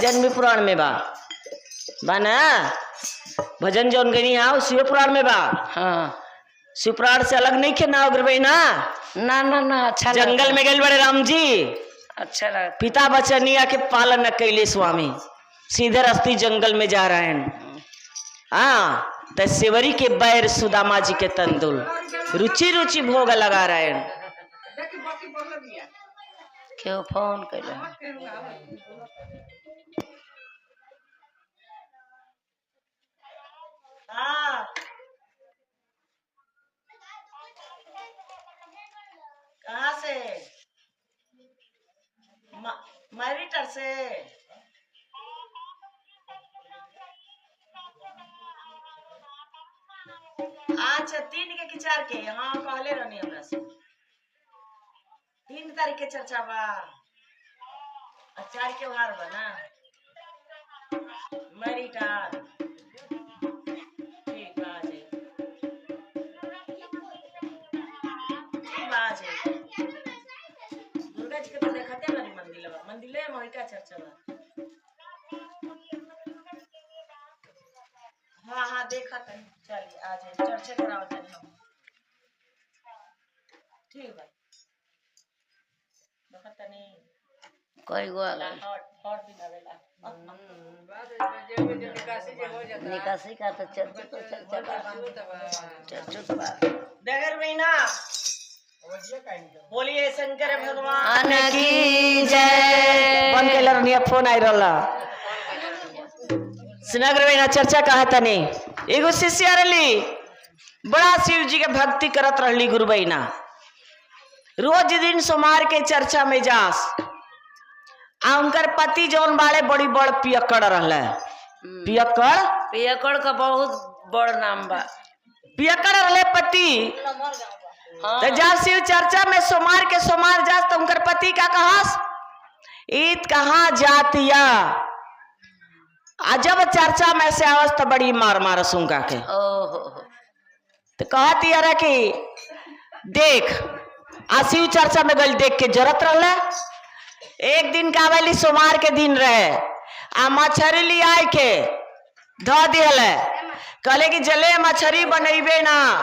भजन भी पुराण में बा ना। भजन जौन गनी हा शिव पुराण में बा। हाँ शिव पुराण से अलग नहीं खे ना गुरुबई ना। ना ना ना अच्छा जंगल में गए बड़े राम जी, अच्छा लगा। पिता बचनिया के पालन न कैले स्वामी, सीधे रास्ते जंगल में जा रहे हैं। हाँ तो सेवरी के बैर सुदामा जी के तंदुल रुचि रुचि भोग लगा रहे हैं। क्यों फोन कर कहाँ से? मैरिटर से। अच्छा 3 के कि 4 के? हाँ कहले रहनी हमरा से 3 तारीख के चर्चा बा, 4 के वार बा ना मैरिटर। ठीक बा जी, दुर्गा जी के तो देखते बानी मंदिर में का चर्चा बा। हाँ हाँ देखा तनी, चलिए आ जाए चर्चा कराओ तनी हम। ठीक बा देखा तनी कोई गोला हॉट दिन आवेला निकासी का तो चर्चा तो डगर महीना। बोलिए शंकर भगवान की जय। बंद के लरनिया फोन आई रहला। सिनागर महीना चर्चा कहा तनी एगो शिष्य रहली, बड़ा शिव जी के भक्ति करत रहली गुरुबैना। रोज दिन सोमार के चर्चा में जास। आ उनकर पति जौन बाड़े बड़ी बड़ पियक्कड़ रहले। पियक्कड़ का बहुत बड़ नाम बा। पियक्कड़ रहले पति। तो जब शिव चर्चा में सोमार के सोमार जास तो उनकर पति का कहस ईद कहाँ जातिया। आ जब चर्चा में से आवस तो बड़ी मार सुंगा के तो कहती अरे कि देख आ शिव चर्चा में गल देख के जरूरत रहले। एक दिन का वाली सोमार के दिन रहे, आ मछरी ले आए के धो दिले। कहले कि जले मछरी बनैबे ना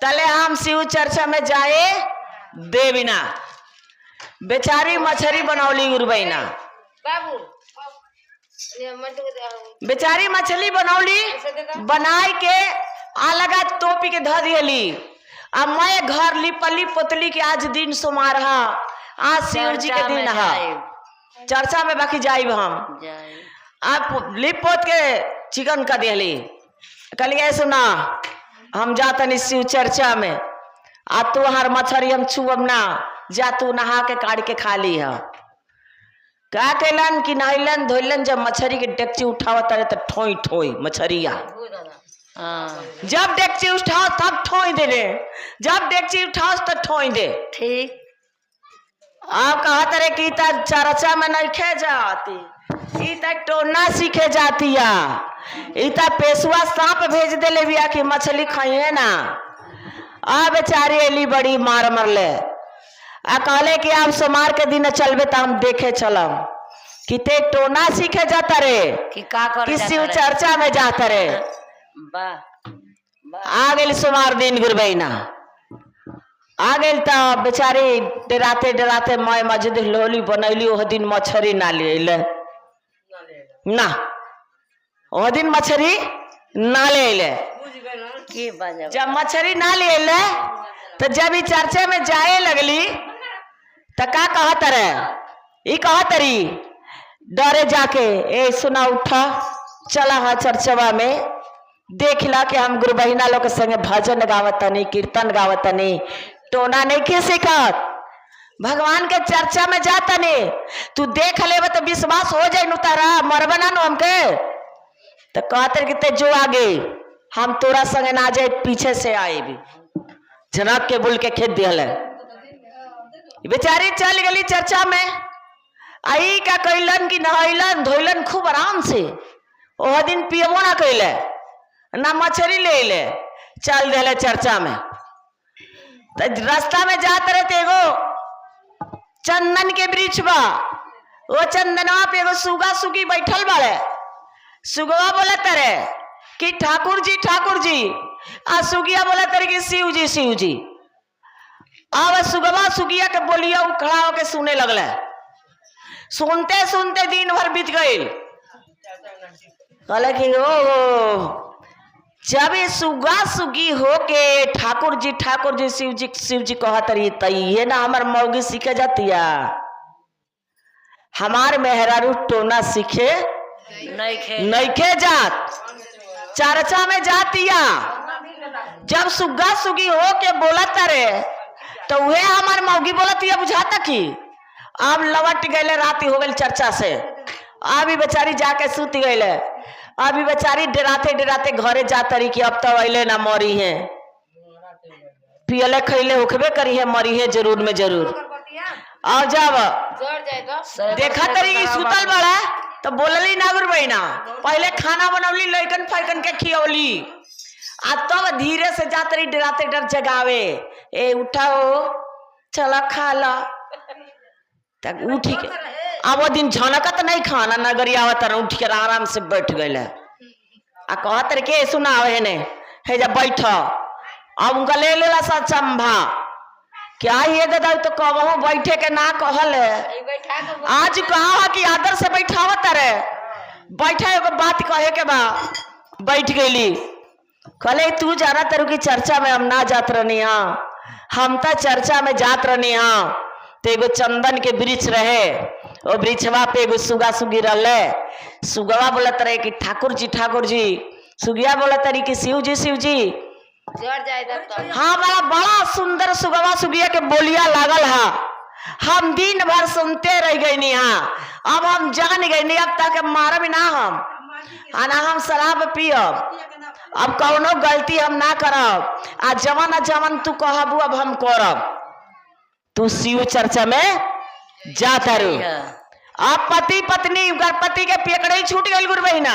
तले हम शिव चर्चा में जाए देविना। बेचारी मछरी बनौली गुरुबैना, बेचारी मछली बनौली बनाई के आ लगा टोपी के धो दिली। अब मैं घर लिपली पोतली के आज दिन सोमार हा, आज शिव जी के दिन हा चर्चा में बाकी जाइब हम। आप लिप पोत के चिकन का दिली। कहलिए सुना हम जातनी शिव चर्चा में, आ तू हर मछरी हम छुअब ना, जा तू नहा के काट के खा ली है। क्या कैलन कि नहलन धोलन, जब मछरी के डेक्ची उठावत रहे तो ठोई ठोई मछरिया। जब डेक्ची उठाओ तब ठोई दे रे, जब डेक्ची उठाओ तो ठोई दे। ठीक आप कहा तरे कि चर्चा में नहीं खे जाती, इता टोना सीखे जाती है। इता पेशवा सांप भेज दे ले बिया कि मछली खाइए ना। आ बेचारी एली बड़ी मार मरले। आ कहले कि आप सोमार के दिन चलबे तो हम देखे चलम कि ते टोना सीखे जाता रे कि का कर कि शिव चर्चा में जाता रे। आ गई सोमार दिन गुरुबैना आ गई तो बेचारी डराते डराते मैं मस्जिद लोली बनैली। ओह दिन मछरी ना ले ना, ओह दिन मछरी ना ले। जब मछरी ना ले तो जब ई चर्चे में जाए लगली तो का कहत रहे, ई कहत रही डरे जाके ए सुना उठा चला हा चर्चवा में देख ला कि हम गुरु बहिना लोग के संगे भजन गावतनी कीर्तन गावतनी, टोना नहीं के सिखत। भगवान के चर्चा में जातनी तू देख ले तो विश्वास हो जाए तारा मरबा ना हमके। तो कहते कि ते जो आगे हम तोरा संगे ना जाए पीछे से आए भी जनक के बुल के खेत दिहल। बेचारी चल गई चर्चा में। आई का कैलन कि नहैलन धोइलन खूब आराम से। ओह दिन पियबो ना कैले ना मछली ले चल दिले चर्चा में। तो रास्ता में जाते रहते एगो चंदन के वृक्ष बा, वो चंदनवा पे एगो सुगा सुगी बैठल बाड़े। सुगवा बोला तरे कि ठाकुर जी। आ सुगिया बोला तरे कि शिव जी। अब सुगवा सुगिया के बोलिया उ खड़ा होके सुने लगले। सुनते सुनते दिन भर बीत गईल। कहले कि ओ जब ये सुगा सुगी होके ठाकुर जी शिव जी कहत रही तई ये ना हमार मौगी सीखे जातिया। हमार मेहरारू टोना सीखे नइखे जात, चर्चा में जातिया। जब सुगा सुगी होके बोलत रे तो वह हमार मौगी बोलतिया बुझाता कि अब लवट गए। रात हो गई चर्चा से। अभी बेचारी जाके सुत गए। अभी बेचारी डराते घरे जाता रही कि अब तो अले ना मरी है। पियले खैले होखबे करी है, मरी है जरूर में जरूर। और जब देखा तरी कि सुतल बड़ा तो बोलली ना गुरु बहिना, पहले खाना बनवली लइकन फैकन के खियौली। आ तब धीरे से जात रही डराते डर जगावे, ए उठाओ चला खा ला। तक उठी के अब वो दिन झनकत नहीं खाना नगरियावत उठ के आराम से बैठ गए। आ कहत रे के सुनावे ने हे जब बैठ। अब उनका ले लेला सा चंभा क्या ये गदा तो कहूँ बैठे के ना कहल। आज कहा कि आदर से बैठावत रे बैठा एगो बात कहे के बा। बैठ गईली। कहले तू जाना तेरू की चर्चा में हम ना जात रहनी। हम तो चर्चा में जात रहनी। तो एगो चंदन के वृक्ष रहे, वो वृक्षवा पे एगो सुगा सुगी रहले। सुगवा बोलत रहे कि ठाकुर जी। सुगिया बोलत रही कि शिव जी। हाँ बड़ा सुंदर सुगवा सुगिया के बोलिया लागल हा। हम दिन भर सुनते रह गई। अब हम जान गई। अब तक मारब ना हम ना हम शराब पियब। अब कौनो गलती हम ना करब। आ जवन तू कहबू अब हम करब। तू शिव चर्चा में जाता रू। अब पति पत्नी गणपति के पेकड़े छूट गई गुरु बहिना।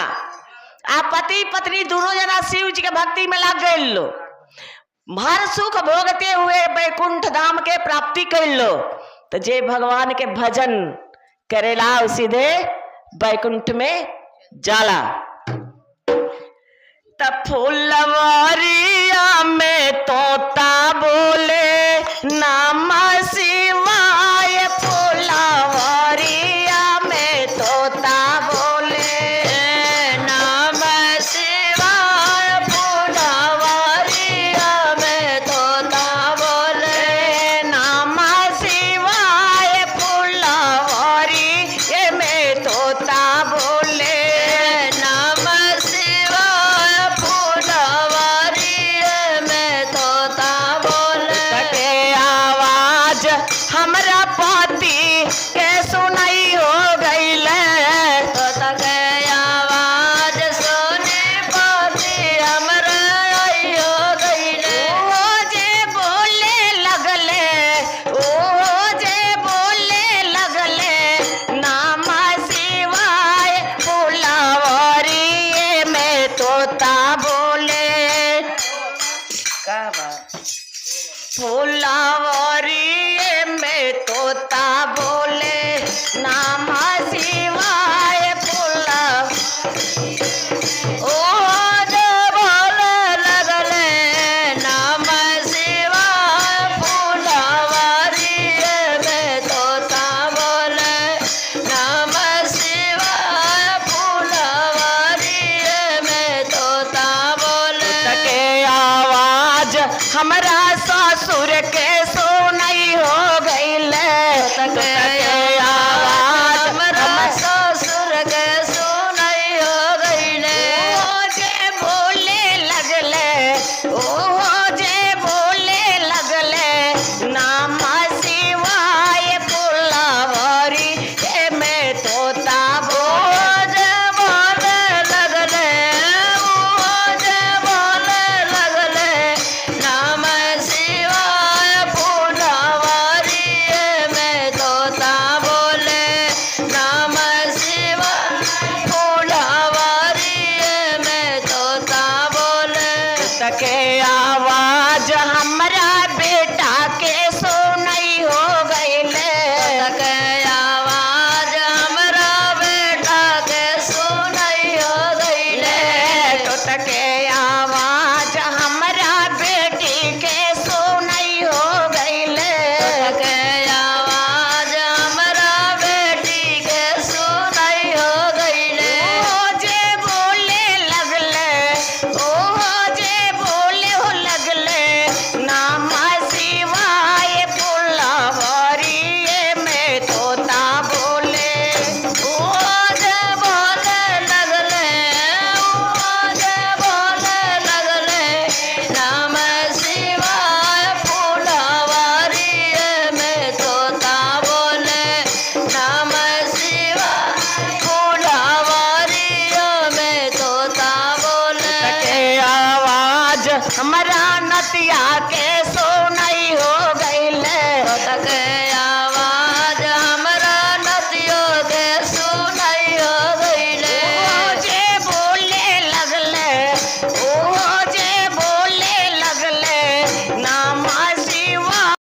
आप पति पत्नी दोनों जना शिव जी के भक्ति में लग गए लो। भर सुख भोगते हुए बैकुंठ धाम के प्राप्ति कर लो। तो जे भगवान के भजन करेला सीधे बैकुंठ में जाला। तब फुलवरिया में तोता बोले नाम शिवाय। फुलवरिया में तोता बोले नाम शिवाय। फुलवरिया में तोता बोले नाम शिवाय। फुलवरिया में तोता बोले नाम शिवाय। फुलवरिया में तोता बोले के आवाज हमरा पति के सुनाई हो गई। तोता के आवाज सुने पति हमरा आई हो गई। ओ जे बोले लगले नाम शिवाय। फुलवरिया में तोता बोले का बात फुलवरिया में तोता बोले नाम शिवाय। ओ जे बोले लगले नाम शिवाय। फुलवरिया में तोता बोले नाम शिवाय। फुलवरिया में तोता बोले के आवाज हमरा ससुर के सुनाई हो गई। आवाज हमरा ससुर के सुनाई हो गई। जे बोले लगले नाम शिवाय। फुलवरिया में तोता बोले लगले नाम शिवाय। फुलवरिया में तोता बोले नाम शिवाय। फुलवरिया में तोता बोले के आवाज हमरा बेटा के सुनाई हो गई। के आवाज हमारा नतिया के सोना